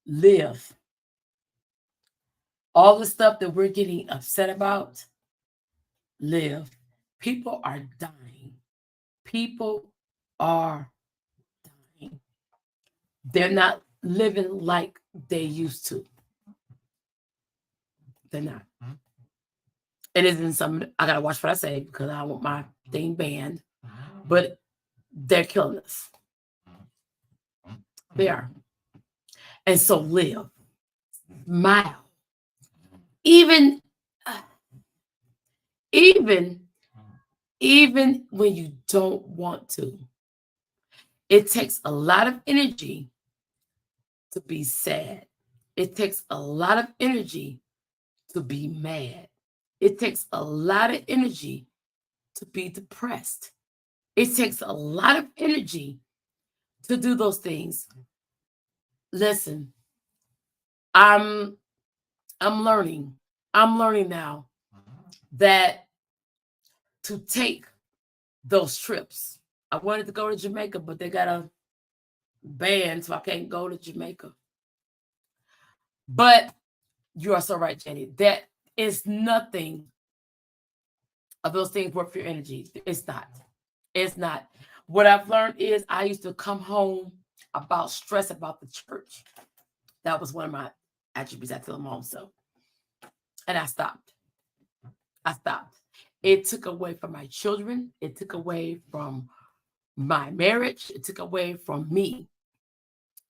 Live. All the stuff that we're getting upset about, live. People are dying. People are dying. They're not living like they used to. They're not. It isn't something I gotta watch what I say because I want my thing banned. But they're killing us. They are. And so live. Smile. Even when you don't want to. It takes a lot of energy to be sad. It takes a lot of energy to be mad. It takes a lot of energy to be depressed. It takes a lot of energy to do those things. Listen, I'm learning. I'm learning now that to take those trips. I wanted to go to Jamaica, but they got a ban, so I can't go to Jamaica. But you are so right, Jenny. That is nothing of those things worth your energy. It's not. It's not. What I've learned is I used to come home about stress about the church. That was one of my attributes. I tell them also. And I stopped. It took away from my children. It took away from my marriage. It took away from me.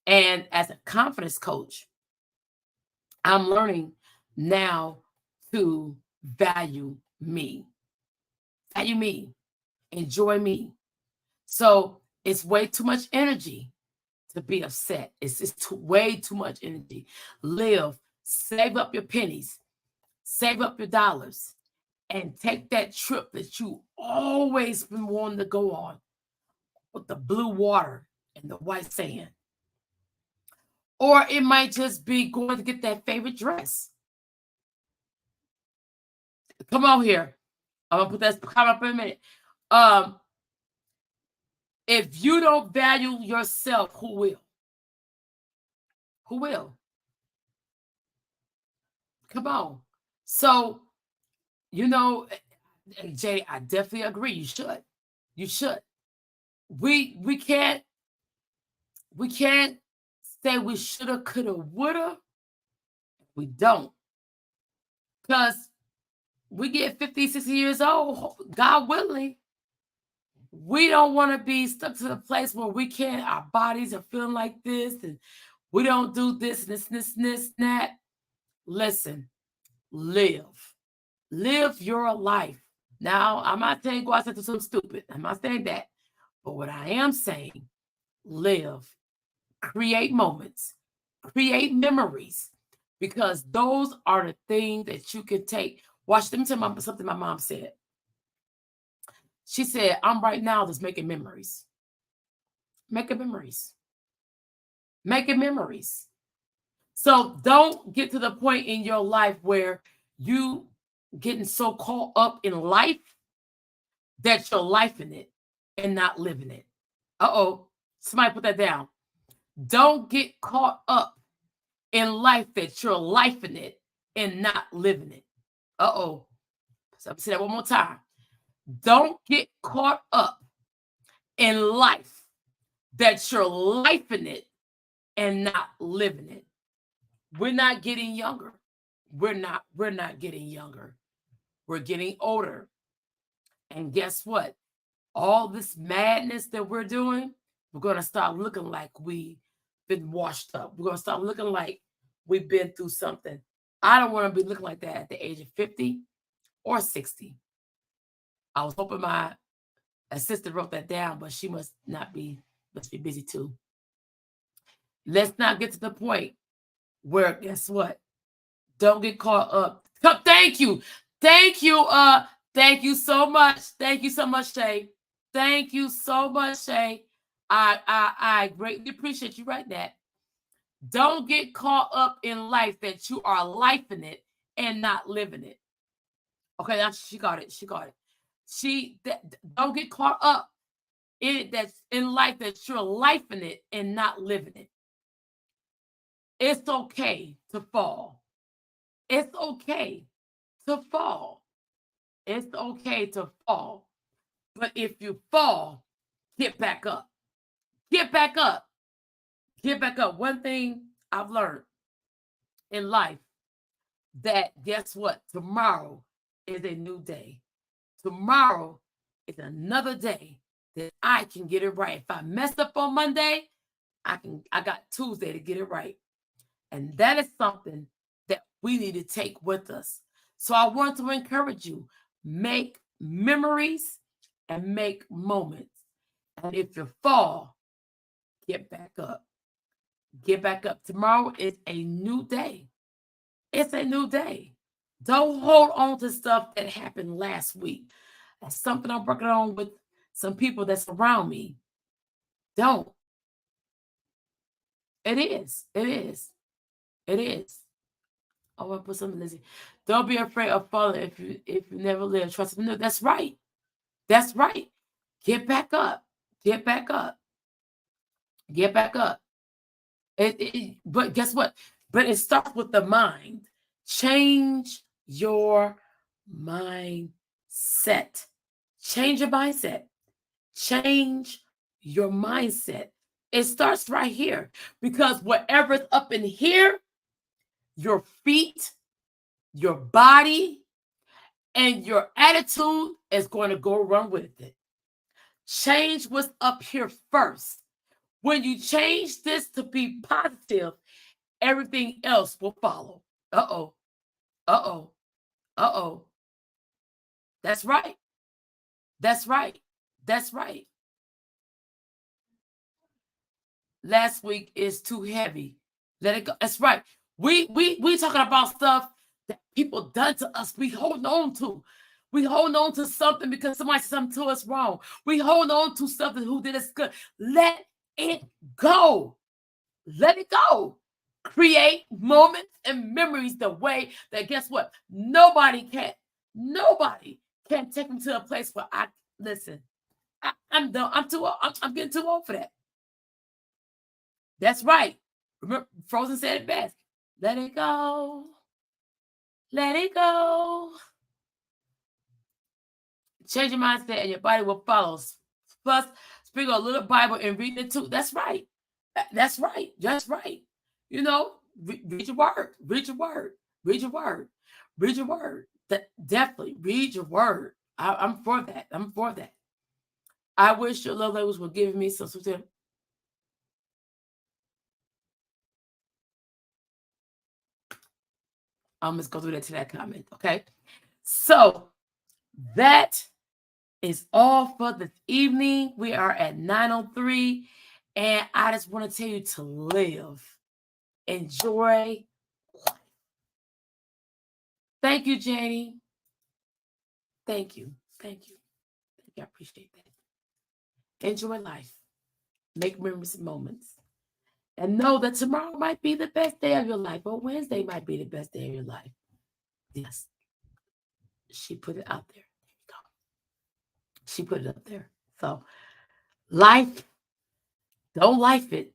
And as a confidence coach, I'm learning now to value me. Value me. Enjoy me. So it's way too much energy to be upset. It's just way too much energy. Live. Save up your pennies. Save up your dollars. And take that trip that you always been wanting to go on with the blue water and the white sand. Or it might just be going to get that favorite dress. Come on here. I'm going to put that comment up in a minute. If you don't value yourself, who will? Who will? Come on. So, Jay, I definitely agree. You should. You should. We can't say we shoulda, coulda, woulda. We don't. Because we get 50, 60 years old, God willing, we don't want to be stuck to the place where we can't, our bodies are feeling like this, and we don't do this, that. Listen, live. Live your life. Now, I'm not saying go out and do something stupid. I'm not saying that. But what I am saying, live. Create moments. Create memories. because those are the things that you can take. Watch, let me tell you something my mom said. She said, I'm right now just making memories. Making memories. Making memories. So don't get to the point in your life where you getting so caught up in life that you're lifing it and not living it. Uh-oh. Somebody put that down. Don't get caught up in life that you're lifing it and not living it. Uh-oh. So I'm say that one more time. Don't get caught up in life that you're lifing it and not living it. We're not getting younger. We're not getting younger. We're getting older. And guess what? All this madness that we're doing, we're going to start looking like we've been washed up. We're going to start looking like we've been through something. I don't want to be looking like that at the age of 50 or 60. I was hoping my assistant wrote that down, but she must be busy too. Let's not get to the point where, guess what? Don't get caught up. Thank you. Thank you. Thank you so much. Thank you so much, Shay. Thank you so much, Shay. I greatly appreciate you writing that. Don't get caught up in life that you are lifing it and not living it. Okay, she got it. She got it. Don't get caught up in it that's in life that you're lifing it and not living it. It's okay to fall. It's okay to fall. It's okay to fall. But if you fall, get back up. Get back up. Get back up. One thing I've learned in life, that guess what? Tomorrow is a new day. Tomorrow is another day that I can get it right. If I messed up on Monday, I got Tuesday to get it right. And that is something that we need to take with us. So I want to encourage you, make memories and make moments. And if you fall, get back up. Get back up. Tomorrow is a new day. It's a new day. Don't hold on to stuff that happened last week. That's something I'm working on with some people that's around me. Don't. It is. It is. It is. I want to put something, Lizzie. Don't be afraid of falling if you never live. Trust me. No, that's right. That's right. Get back up. Get back up. Get back up. But guess what? But it starts with the mind. Change your mindset. Change your mindset. Change your mindset. It starts right here, because whatever's up in here, your feet, your body, and your attitude is going to go run with it. Change what's up here first. When you change this to be positive, everything else will follow. Uh-oh. Uh-oh. Uh-oh. That's right. That's right. That's right. Last week is too heavy. Let it go. That's right. We talking about stuff that people done to us. We hold on to. We hold on to something because somebody said something to us wrong. We hold on to something who did us good. Let it go. Let it go. Create moments and memories the way that, guess what? Nobody can take them to a place where I'm done. I'm getting too old for that. That's right. Remember, Frozen said it best. Let it go. Let it go. Change your mindset and your body will follow. Plus, speak a little Bible and read it too. That's right. That's right. That's right. You know, read your word. Read your word. Read your word. Read your word. Definitely read your word. I'm for that. I'm for that. I wish your love language were giving me some sort of. I'm just going to do that to that comment. Okay. So that is all for this evening. We are at 9:03. And I just want to tell you to live. Enjoy life. Thank you, Janie. Thank you. Thank you. Thank you. I appreciate that. Enjoy life. Make memories and moments. And know that tomorrow might be the best day of your life, or Wednesday might be the best day of your life. Yes. She put it out there. There you go. She put it up there. So life, don't life it.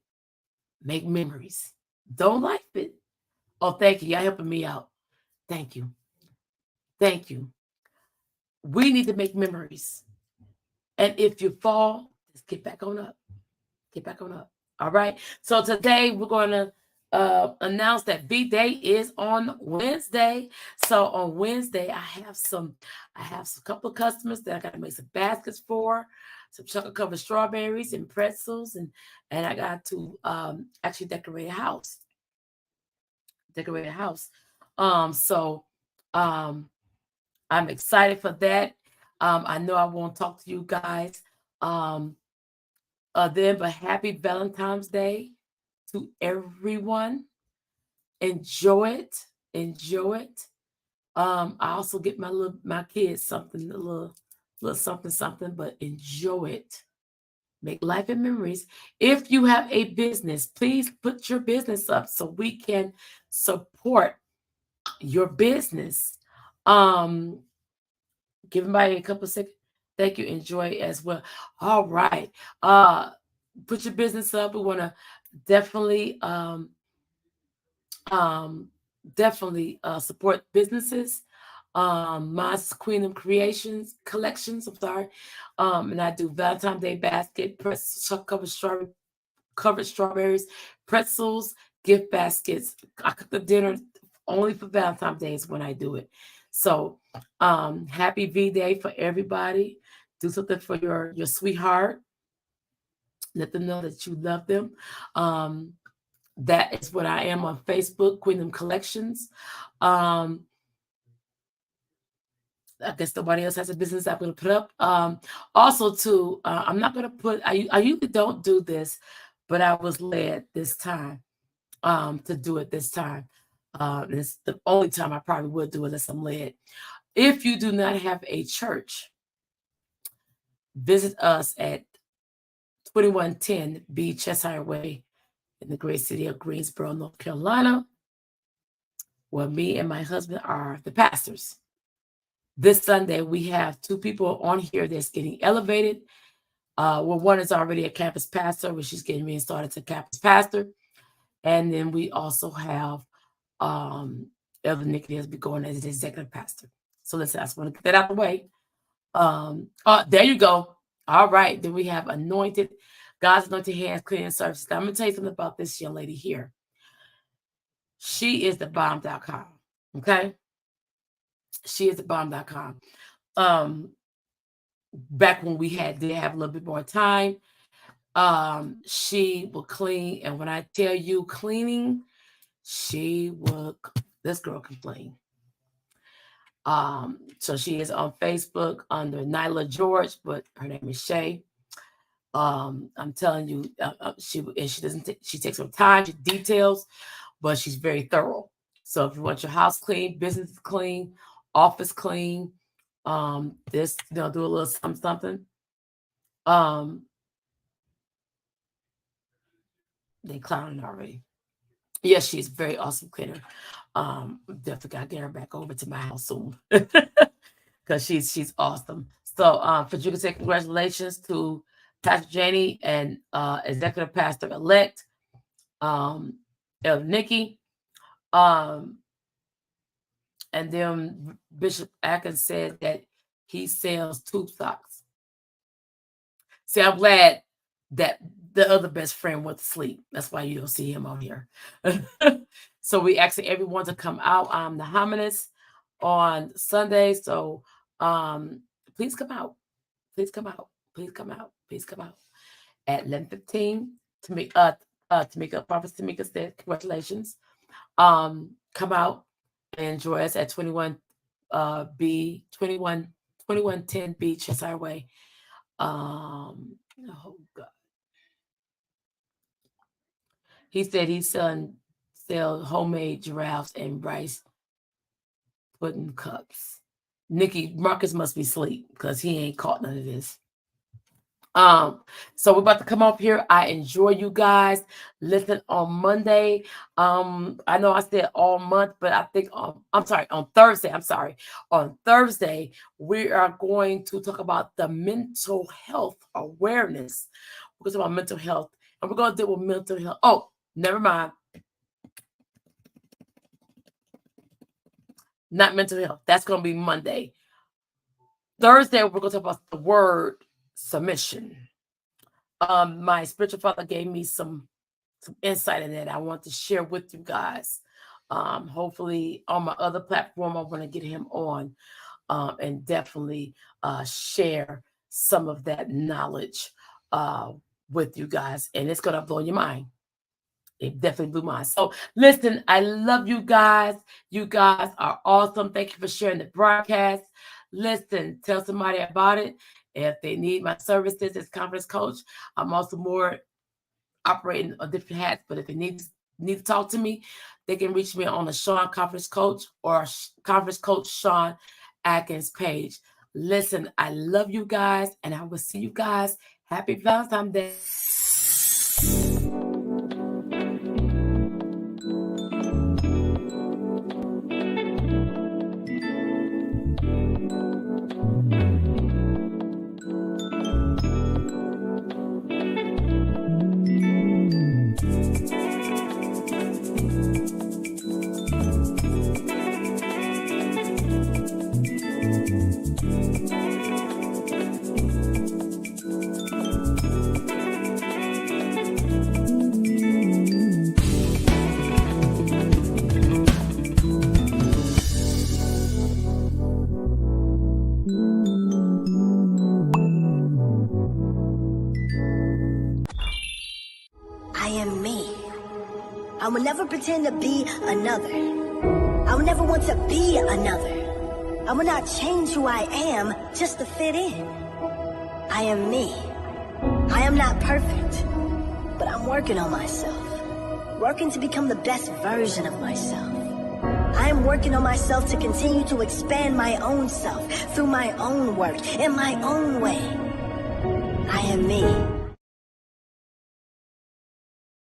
Make memories. Don't life it. Oh, thank you. Y'all helping me out. Thank you. Thank you. We need to make memories. And if you fall, just get back on up. Get back on up. All right. So today we're going to announce that V-Day is on Wednesday. So on Wednesday, I have a couple of customers that I got to make some baskets for, some chocolate covered strawberries and pretzels, and I got to actually decorate a house. Decorate a house. So I'm excited for that. I know I won't talk to you guys then, but happy Valentine's Day to everyone. Enjoy it. Enjoy it. I also get my kids something, a little something, but enjoy it. Make life and memories. If you have a business, please put your business up so we can support your business. Give everybody a couple of seconds. Thank you. Enjoy as well. All right. Put your business up. We want to definitely support businesses. Mine's Queendom Creations collections. I'm sorry. And I do Valentine's Day basket, covered strawberries, pretzels, gift baskets. I cook the dinner only for Valentine's Day is when I do it. So happy V-Day for everybody. Do something for your sweetheart. Let them know that you love them. That is what I am on Facebook, Queendom Collections. I guess nobody else has a business I'm going to put up. Also, too, I'm not going to put, I usually don't do this, but I was led this time to do it this time. It's the only time I probably would do it unless I'm led. If you do not have a church, visit us at 2110 B Cheshire Way in the great city of Greensboro, North Carolina, where me and my husband are the pastors. This Sunday, we have 2 people on here that's getting elevated. One is already a campus pastor, where she's getting started to campus pastor. And then we also have Elder Nikki has been going as an executive pastor. So I just want to get that out the way. There you go. All right. Then we have God's anointed hands, cleaning services. Now, I'm going to tell you something about this young lady here. She is the bomb.com. Okay. She is the bomb.com. Back when we did have a little bit more time, she will clean. And when I tell you cleaning, this girl can clean. So she is on Facebook under Nyla George, but her name is Shay. I'm telling you, she takes her time, she details, but she's very thorough. So if you want your house clean, business clean, office clean, do a little something. They clowning already. Yes, she's a very awesome cleaner. Definitely gotta get her back over to my house soon because she's awesome. So for you to say congratulations to Pastor Janie and Executive Pastor Elect Nikki. And then Bishop Atkins said that he sells tube socks. See, I'm glad that the other best friend went to sleep. That's why you don't see him on here. So we asking everyone to come out. The Hominis on Sunday. So please come out. Please come out. Please come out. Please come out at 11:15 to make Prophet Tamika said congratulations. Come out and enjoy us at 2110 B Cheshire Way. Oh God. He said he's selling homemade giraffes and rice pudding cups. Marcus must be asleep because he ain't caught none of this. So we're about to come up here. I enjoy you guys. Listen, on Monday, I know I said all month, but I think on Thursday, on Thursday, we are going to talk about the mental health awareness. We're going to talk about mental health, and we're going to deal with mental health. Oh, never mind. Not mental health. That's going to be Monday. Thursday, we're going to talk about the word submission. My spiritual father gave me some insight in that I want to share with you guys. Hopefully on my other platform, I'm going to get him on and definitely share some of that knowledge with you guys. And it's going to blow your mind. It definitely blew mine. So listen, I love you guys. You guys are awesome. Thank you for sharing the broadcast. Listen, tell somebody about it. If they need my services as conference coach, I'm also more operating on different hats. But if they need to talk to me, they can reach me on the Sean Conference Coach or Conference Coach Sean Atkins page. Listen, I love you guys, and I will see you guys. Happy Valentine's Day. I will never pretend to be another. I will never want to be another. I will not change who I am just to fit in. I am me. I am not perfect, but I'm working on myself. Working to become the best version of myself. I am working on myself to continue to expand my own self through my own work in my own way. I am me.